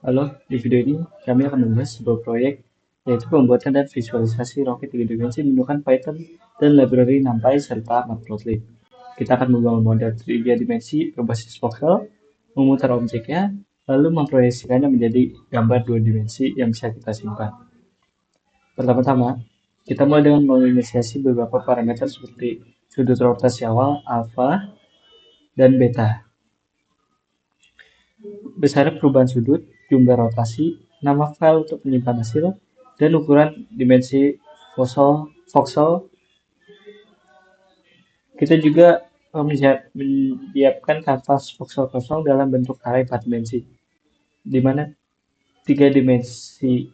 Halo, di video ini kami akan membahas sebuah proyek yaitu pembuatan dan visualisasi roket 3 dimensi menggunakan Python dan library NumPy serta Matplotlib. Kita akan membangun model 3 dimensi berbasis voxel, memutar objeknya, lalu memproyeksikannya menjadi gambar 2 dimensi yang bisa kita simpan. Pertama-tama, kita mulai dengan menginisiasi beberapa parameter seperti sudut rotasi awal, alfa, dan beta. Besar perubahan sudut, jumlah rotasi, nama file untuk menyimpan hasil, dan ukuran dimensi voxel. Kita juga menyiapkan kanvas voxel kosong dalam bentuk array 4 dimensi, di mana 3 dimensi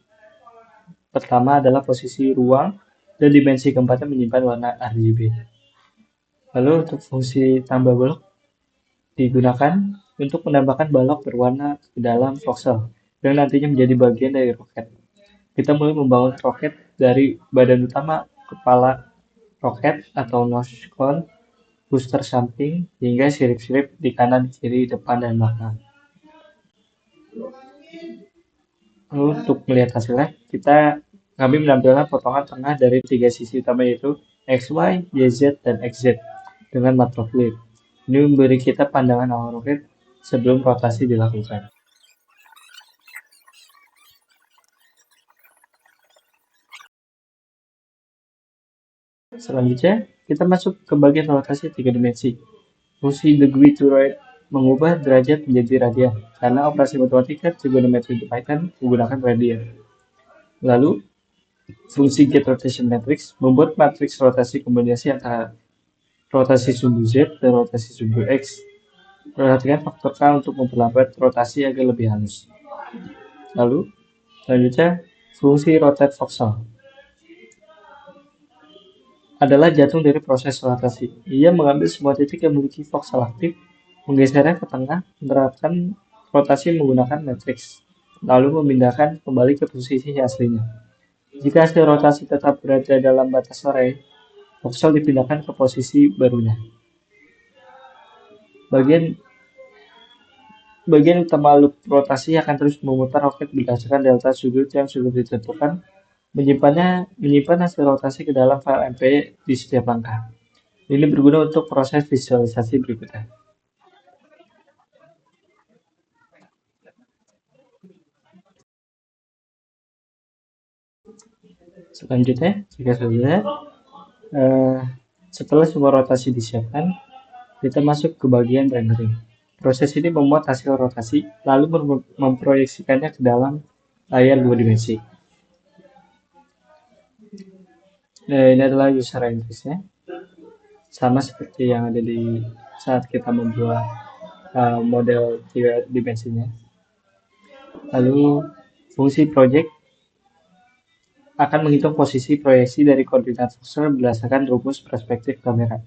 pertama adalah posisi ruang, dan dimensi keempatnya menyimpan warna RGB. Lalu untuk fungsi tambah blok digunakan untuk menambahkan balok berwarna ke dalam voxel yang nantinya menjadi bagian dari roket. Kita mulai membangun roket dari badan utama, kepala roket atau nose cone, booster samping, hingga sirip-sirip di kanan, kiri, depan, dan belakang. Lalu untuk melihat hasilnya, kami menampilkan potongan tengah dari 3 sisi utama yaitu XY, YZ, dan XZ dengan Matplotlib. Ini memberi kita pandangan awal roket sebelum rotasi dilakukan. Selanjutnya, kita masuk ke bagian rotasi 3 dimensi. Fungsi degree to right mengubah derajat menjadi radian, karena operasi matematika trigonometri di Python menggunakan radian. Lalu, fungsi get rotation matrix membuat matriks rotasi kombinasi antara rotasi sumbu Z dan rotasi sumbu X. Perhatikan faktor K untuk memperlambat rotasi agar lebih halus. Lalu, selanjutnya, fungsi rotate voxel adalah jantung dari proses rotasi. Ia mengambil semua titik yang memiliki voxel aktif, menggesernya ke tengah, menerapkan rotasi menggunakan matriks, lalu memindahkan kembali ke posisi aslinya. Jika hasil rotasi tetap berada dalam batas array, voxel dipindahkan ke posisi barunya. Bagian utama loop rotasi akan terus memutar roket berdasarkan delta sudut yang sudah ditentukan, menyimpan hasil rotasi ke dalam file MP di setiap langkah. Ini berguna untuk proses visualisasi berikutnya. Selanjutnya, jika sudah, setelah semua rotasi disiapkan, kita masuk ke bagian rendering. Proses ini memuat hasil rotasi, lalu memproyeksikannya ke dalam layar 2 dimensi. Ini adalah user interface-nya, sama seperti yang ada di saat kita membuat model 3 dimensinya. Lalu fungsi project akan menghitung posisi proyeksi dari koordinat voxel berdasarkan rumus perspektif kamera.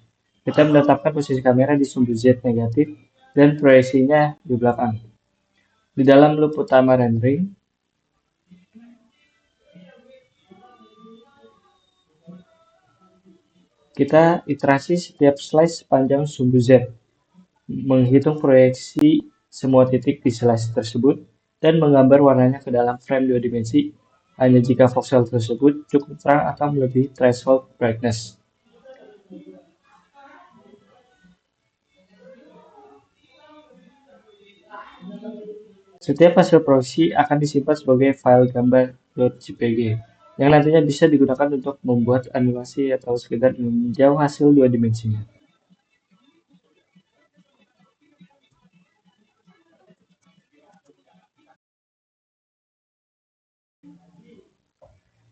Kita menetapkan posisi kamera di sumbu Z negatif dan proyeksinya di belakang. Di dalam loop utama rendering, kita iterasi setiap slice sepanjang sumbu Z, menghitung proyeksi semua titik di slice tersebut, dan menggambar warnanya ke dalam frame 2 dimensi hanya jika voxel tersebut cukup terang atau melebihi threshold brightness. Setiap hasil proyeksi akan disimpan sebagai file gambar .jpg yang nantinya bisa digunakan untuk membuat animasi atau sekedar meninjau hasil 2 dimensinya.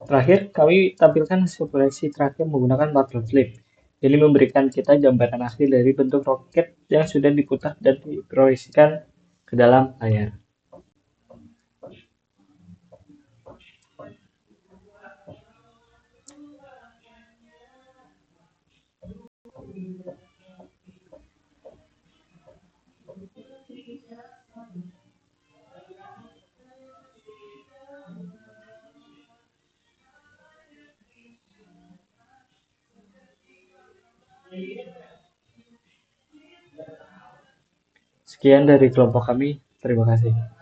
Terakhir, kami tampilkan hasil proyeksi terakhir menggunakan Matplotlib. Ini memberikan kita gambaran akhir dari bentuk roket yang sudah diputar dan diproyeksikan ke dalam layar. Sekian dari kelompok kami. Terima kasih.